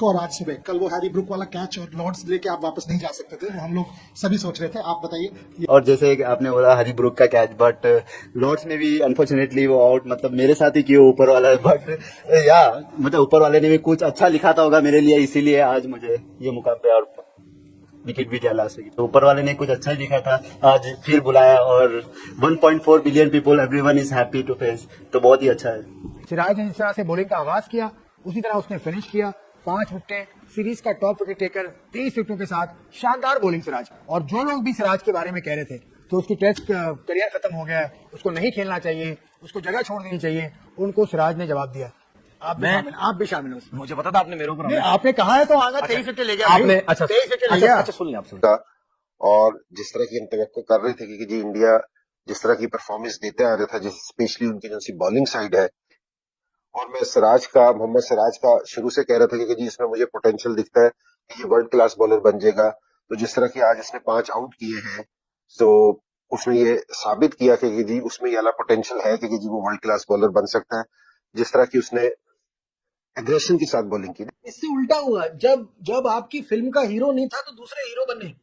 को और आज सुबह कल वो हैरी ब्रूक वाला कैच और लॉर्ड्स लेके आप वापस नहीं जा सकते थे, हम लोग सभी सोच रहे थे। आप बताइए। और जैसे आपने बोला हैरी ब्रूक का कैच, बट लॉर्ड्स में भी अनफॉर्चुनेटली वो आउट, मतलब मेरे साथ ही किए ऊपर वाला, बट या मतलब ऊपर वाले ने भी कुछ अच्छा लिखा था होगा मेरे लिए, इसीलिए आज मुझे ये मुकाम पे और विकेट भी दिया लास्ट विकेट। तो ऊपर वाले ने कुछ अच्छा ही लिखा था, आज फिर बुलाया और 1.4 billion people, everyone is happy to face, तो बहुत ही अच्छा है। सिराज ने जिस तरह से बॉलिंग का आगाज किया उसी तरह उसने फिनिश किया। 5 विकेटें, सीरीज का टॉप विकेट टेकर, 23 विकेटों के साथ शानदार बॉलिंग सिराज। और जो लोग भी सिराज के बारे में कह रहे थे तो उसकी टेस्ट करियर खत्म हो गया है, उसको नहीं खेलना चाहिए, उसको जगह छोड़ देनी चाहिए, उनको सिराज ने जवाब दिया। आप भी शामिल हो। मुझे पता था आपने मेरे ऊपर आपने कहा है तो आगा 23 विकेट ले गया आपने। अच्छा 23 विकेट ले गया। अच्छा सुनिए आप और जिस तरह की हम तवक्को कर रहे थे कि जी इंडिया जिस तरह की परफॉर्मेंस देते आ रहा था, जिस स्पेशली उनकी जो सी बॉलिंग साइड है, और मैं मोहम्मद सिराज का शुरू से कह रहा था कि जी इसमें मुझे पोटेंशियल दिखता है कि ये वर्ल्ड क्लास बॉलर बन जाएगा। तो जिस तरह की आज इसने 5 आउट किए हैं, तो उसने ये साबित किया कि जी उसमें ये वाला पोटेंशियल है कि जी वो वर्ल्ड क्लास बॉलर बन सकता है। जिस तरह की उसने एग्रेशन के साथ बॉलिंग की। इससे उल्टा हुआ, जब आपकी फिल्म का हीरो नहीं था तो दूसरे हीरो बने।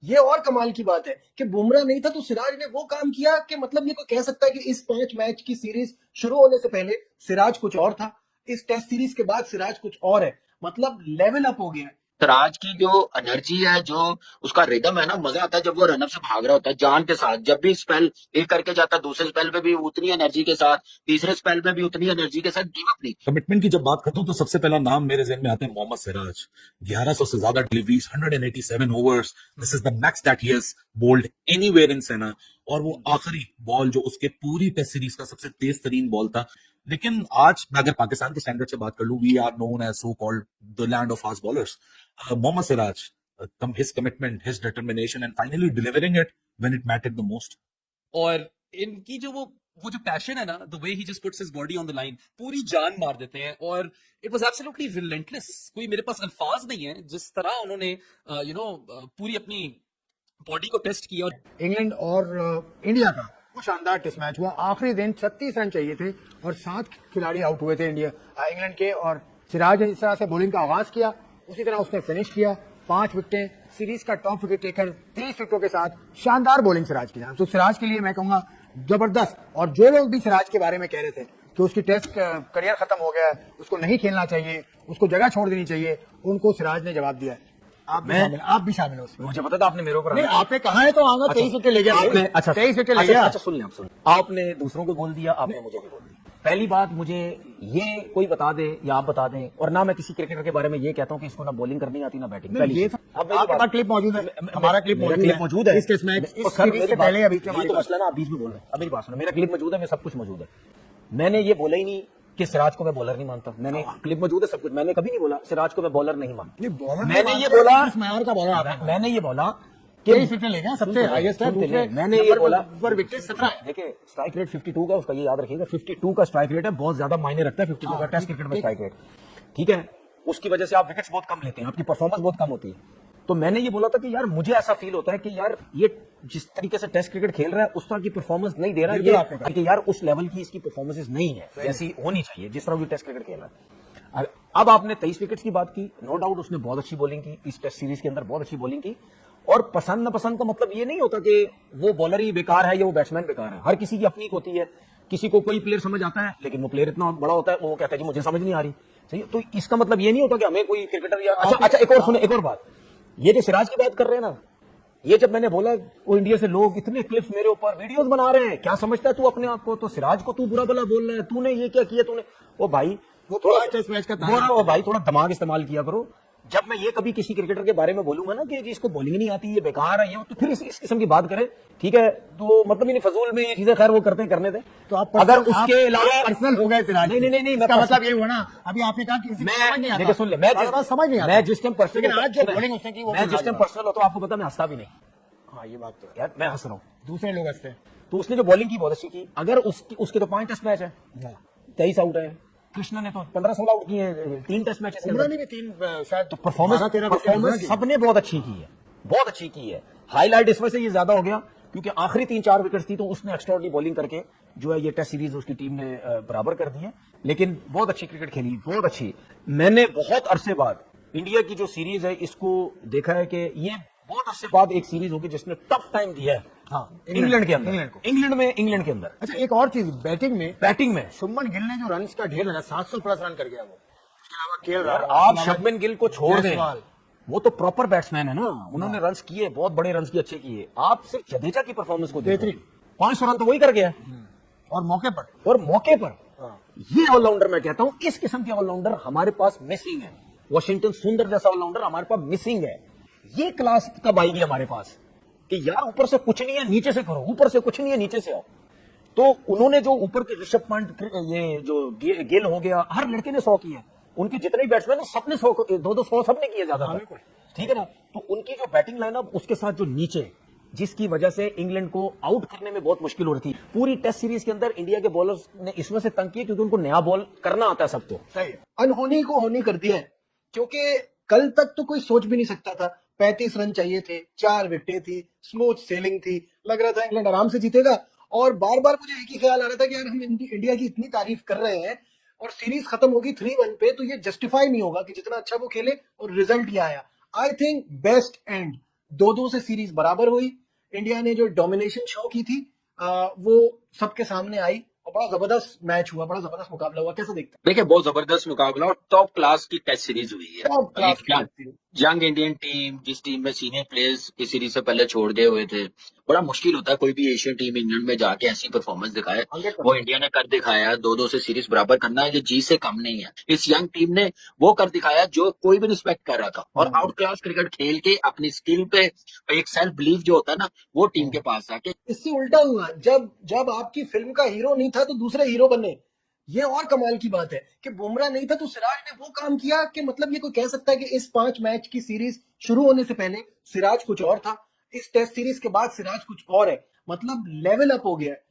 ये और कमाल की बात है कि बुमराह नहीं था तो सिराज ने वो काम किया कि मतलब ये कोई कह सकता है कि इस 5 मैच की सीरीज शुरू होने से पहले सिराज कुछ और था, इस टेस्ट सीरीज के बाद सिराज कुछ और है। मतलब लेवल अप हो गया है। सिराज की जो एनर्जी है, जो उसका रिदम है ना, मजा आता है जब वो रनअप से भाग रहा होता है जान के साथ। जब भी स्पेल एक करके जाता है, दूसरे स्पेल पे भी उतनी एनर्जी के साथ, तीसरे स्पेल पे भी उतनी एनर्जी के साथ, गिव अप नहीं। कमिटमेंट की जब बात करता हूं तो सबसे पहला नाम मेरे जहन में आते हैं मोहम्मद सिराज। 1100 से ज्यादा deliveries, 187 overs, this is the max that he has bold anywhere in सेना। और वो आखिरी बॉल जो उसके पूरी टेस्ट सीरीज का सबसे तेज तरीन बॉल था। लेकिन आज मैं अगर पाकिस्तान के स्टैंडर्ड से बात कर लूं, we are known as so called the land of fast bowlers. Mohammed Siraj, his commitment, his determination and finally delivering it when it mattered the most. और इनकी जो वो जो पैशन है ना, the way he just puts his body on the line, पूरी जान मार देते हैं। और इट वाज एब्सोल्युटली रिलेंटलेस। कोई मेरे पास अल्फाज नहीं है जिस तरह उन्होंने पूरी अपनी बॉडी को टेस्ट किया। इंग्लैंड और इंडिया का वो शानदार टेस्ट मैच हुआ। आखिरी दिन 36 रन चाहिए थे और 7 खिलाड़ी आउट हुए थे इंग्लैंड के। और सिराज ने जिस तरह से बॉलिंग का आगाज किया उसी तरह उसने फिनिश किया। 5 विकेटें, सीरीज का टॉप विकेट टेकर, 30 विकेटों के साथ शानदार बॉलिंग सिराज की। तो सिराज के लिए मैं कहूंगा जबरदस्त। और जो लोग भी सिराज के बारे में कह रहे थे कि उसकी टेस्ट करियर खत्म हो गया है, उसको नहीं खेलना चाहिए, उसको जगह छोड़ देनी चाहिए, उनको सिराज ने जवाब दिया है। आप भी शामिल हो। मुझे पता था आपने मेरे ऊपर। आपने कहा है तो आगा 23 विकेट ले गया। अच्छा 23 विकेट ले गया। अच्छा सुनिए आपने दूसरों को बोल दिया, आपने मुझे भी बोल दिया। पहली बात, मुझे ये कोई बता दे या आप बता दें, और ना मैं किसी क्रिकेटर के बारे में ये कहता हूँ कि इसको ना बॉलिंग करनी आती ना बैटिंग। ये आपके पास क्लिप मौजूद है, हमारा क्लिप मौजूद है। इस मैच से पहले अभी तो मसला ना, आप बीच में बोल रहे हैं। अब मेरी बात सुनो, मेरा क्लिप मौजूद है, मैं सब कुछ मौजूद है। मैंने ये बोला ही नहीं कि सिराज को मैं बॉलर नहीं मानता। मैंने क्लिप मौजूद है, सब कुछ। मैंने कभी नहीं बोला सिराज को मैं बॉलर नहीं मानता। मैंने ये बोला, मैंने ये बोला कि 23 विकेट ले गया, सबसे हाईएस्ट है। मैंने ये बोला पर विकेट 17 है। देखिए स्ट्राइक रेट 52 का, उसका ये याद रखिएगा, 52 का स्ट्राइक रेट है, बहुत ज्यादा मायने रखता है 52 का टेस्ट क्रिकेट में स्ट्राइक रेट। ठीक है, उसकी वजह से आप विकेट्स बहुत कम लेते हैं, आपकी परफॉर्मेंस बहुत कम होती है। तो मैंने ये बोला था कि यार मुझे ऐसा फील होता है कि यार ये जिस तरीके से टेस्ट क्रिकेट खेल रहा है उस तरह की परफॉर्मेंस नहीं दे रहा है, ये कि यार उस लेवल की इसकी परफॉर्मेंसेस नहीं है जैसी होनी चाहिए जिस तरह भी टेस्ट क्रिकेट खेल रहा है। अब आपने 23 विकेट्स की बात की, नो डाउट उसने बहुत अच्छी बॉलिंग की इस टेस्ट सीरीज के अंदर, बहुत अच्छी बॉलिंग की। और पसंद न पसंद का मतलब ये नहीं होता कि वो बॉलर ही बेकार है या वो बैट्समैन बेकार है। हर किसी की अपनी होती है। किसी को कोई प्लेयर समझ आता है, लेकिन वो प्लेयर इतना बड़ा होता है, वो कहता है कि मुझे समझ नहीं आ रही। सही, तो इसका मतलब ये नहीं होता कि हमें कोई क्रिकेटर या अच्छा एक और सुने, एक और बात, ये जो सिराज की बात कर रहे हैं ना, ये जब मैंने बोला वो इंडिया से लोग इतने क्लिप्स मेरे ऊपर वीडियोस बना रहे हैं, क्या समझता है तू अपने आप को? तो सिराज को तू बुरा भला बोल रहा है, तूने ये क्या किया तूने? ओ भाई, वो थोड़ा टेस्ट मैच का था भाई, थोड़ा दिमाग इस्तेमाल किया करो। जब मैं ये कभी किसी क्रिकेटर के बारे में बोलूंगा ना कि जिसको बॉलिंग नहीं आती, ये बेकार है, ये तो फिर इस किस्म की बात करें, ठीक है? तो मतलब नहीं, फजूल में ये चीजें खैर वो करते करने दे। तो आप अगर उसके अलावा पर्सनल हो गए सिराज। नहीं, इसका मतलब ये हुआ ना, अभी आपने कहा कि मैं सुन ले, मैं जिस टाइम पर्सनल, मैं जिस टाइम पर्सनल होता हूं, आपको पता मैं हंसता भी नहीं। हाँ, ये बात तो यार मैं हंस रहा हूँ, दूसरे लोग हंसते हैं। तो उसने जो बॉलिंग की बहुत अच्छी की। अगर उसके तो 5 टेस्ट मैच है, 23 आउट है। कृष्णा ने तो 15-16 आउट किए हैं 3 टेस्ट मैचेस के अंदर। 3 शायद। तो परफॉर्मेंस सबने बहुत अच्छी की है, बहुत अच्छी की है। हाईलाइट इस वजह से ये ज्यादा हो गया क्योंकि आखिरी 3-4 विकेट्स थी, तो उसने एक्स्ट्राऑर्डिनरी बॉलिंग करके जो है ये टेस्ट सीरीज उसकी टीम ने बराबर कर दी है। लेकिन बहुत अच्छी क्रिकेट खेली, बहुत अच्छी। मैंने बहुत अरसे बाद इंडिया की जो सीरीज है इसको देखा है कि ये बहुत अर्से बाद एक सीरीज होगी जिसने टफ टाइम दिया है हाँ, इंग्लैंड के अंदर, इंग्लैंड को। इंग्लैंड के अंदर। अच्छा, एक और चीज, बैटिंग में में शुभमन गिल ने जो रन का ढेर है ना, 700 प्लस रन कर गया वो। उसके अलावा केएल यार राहुल, आप शुभमन गिल को छोड़ दें, जायसवाल। वो तो प्रॉपर बैट्समैन है ना, उन्होंने रन्स किए, बहुत बड़े रन्स किए, अच्छे किए। आप सिर्फ जडेजा की परफॉर्मेंस को देखो, बेहतरीन। 500 रन तो वही कर गया और मौके पर और मौके पर। ये ऑलराउंडर मैं कहता हूं, इस किस्म के ऑलराउंडर हमारे पास मिसिंग है। वॉशिंगटन सुंदर जैसा ऑलराउंडर हमारे पास मिसिंग है। ये क्लास कब आएगी हमारे पास कि यार ऊपर से कुछ नहीं है नीचे से करो, ऊपर से कुछ नहीं है नीचे से आओ। तो उन्होंने जो ऊपर के ऋषभ पंत, ये जो गिल हो गया, हर लड़के ने 100 किया। उनके जितने भी बैट्समैन है सबने 100, 200 सबने किए ज्यादा, ठीक है ना। तो उनकी जो बैटिंग लाइनअप, उसके साथ जो नीचे, जिसकी वजह से इंग्लैंड को आउट करने में बहुत मुश्किल हो रही थी। पूरी टेस्ट सीरीज के अंदर इंडिया के बॉलर्स ने इसमें से तंग किया क्योंकि उनको नया बॉल करना आता है सबको। सही है। अनहोनी को होनी कर दिया है, क्योंकि कल तक तो कोई सोच भी नहीं सकता था। 35 रन चाहिए थे, 4 विकेटें थी, स्मूथ सेलिंग थी, लग रहा था इंग्लैंड आराम से जीतेगा। और बार बार मुझे एक ही ख्याल आ रहा था कि यार हम इंडिया की इतनी तारीफ कर रहे हैं और सीरीज खत्म होगी 3-1 पे, तो ये जस्टिफाई नहीं होगा कि जितना अच्छा वो खेले और रिजल्ट ये आया। आई थिंक बेस्ट एंड 2-2 से सीरीज बराबर हुई। इंडिया ने जो डोमिनेशन शो की थी वो सबके सामने आई और बड़ा जबरदस्त मैच हुआ, बड़ा जबरदस्त मुकाबला हुआ। कैसे देखते देखिए, बहुत जबरदस्त मुकाबला और टॉप क्लास की टेस्ट सीरीज हुई है। टॉप क्लास एक यंग इंडियन टीम, जिस टीम में सीनियर प्लेयर्स इस सीरीज से पहले छोड़ गए हुए थे, बड़ा मुश्किल होता है कोई भी एशियन टीम इंग्लैंड में जाके ऐसी परफॉर्मेंस दिखाए। 100%। वो इंडिया ने कर दिखाया, 2-2 से सीरीज बराबर करना है, ये जी से कम नहीं है। इस यंग टीम ने वो कर दिखाया जो कोई भी रिस्पेक्ट कर रहा था, और आउट क्लास क्रिकेट खेल के अपनी स्किल पे एक सेल्फ बिलीव जो होता है ना, वो टीम के पास आके इससे उल्टा हुआ, जब आपकी फिल्म का हीरो नहीं था तो दूसरे हीरो बने। ये और कमाल की बात है कि बुमराह नहीं था तो सिराज ने वो काम किया कि मतलब ये कोई कह सकता है कि इस 5 मैच की सीरीज शुरू होने से पहले सिराज कुछ और था, इस टेस्ट सीरीज के बाद सिराज कुछ और है। मतलब लेवल अप हो गया है।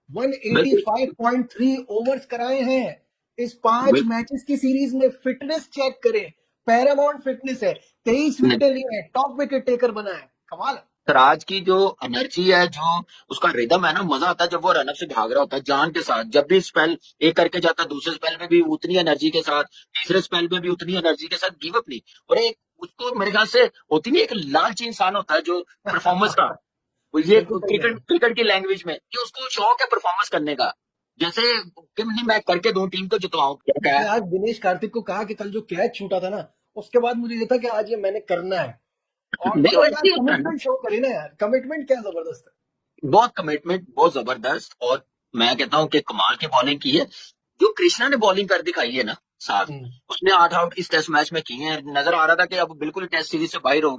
185.3 ओवर्स कराए हैं इस 5 मैचेस की सीरीज में। फिटनेस चेक करें, पैरामाउंट फिटनेस है, 23 विकेटें ली है, टॉप विकेट टेकर बना है। कमाल है। सिराज की जो एनर्जी है, जो उसका रिदम है ना, मजा आता है जब वो रनअप से भाग रहा होता है जान के साथ। जब भी स्पेल एक करके जाता है, दूसरे स्पेल में भी उतनी एनर्जी के साथ, तीसरे स्पेल में भी उतनी एनर्जी के साथ, गिव अप नहीं। और एक उसको मेरे ख्याल से होती नहीं, एक लालची इंसान होता है जो परफॉर्मेंस का, वो ये क्रिकेट की लैंग्वेज में, कि उसको शौक है परफॉर्मेंस करने का। जैसे कि नहीं, मैं करके दूं टीम को जितवाऊं। मैंने आज दिनेश कार्तिक को कहा कि कल जो कैच छूटा था ना, उसके बाद मुझे ये था कि आज ये मैंने करना है। और नहीं, यार वैसे ही होता है ना। कमिटमेंट शो करे ना यार, कमिटमेंट क्या जबरदस्त है। बहुत कमिटमेंट, बहुत जबरदस्त। और मैं कहता हूं कि कमाल की बॉलिंग की है जो कृष्णा ने बॉलिंग कर दिखाई है ना साथ, उसने 8 आउट इस टेस्ट मैच में किए हैं। नजर आ रहा था कि अब बिल्कुल टेस्ट सीरीज से बाहर हो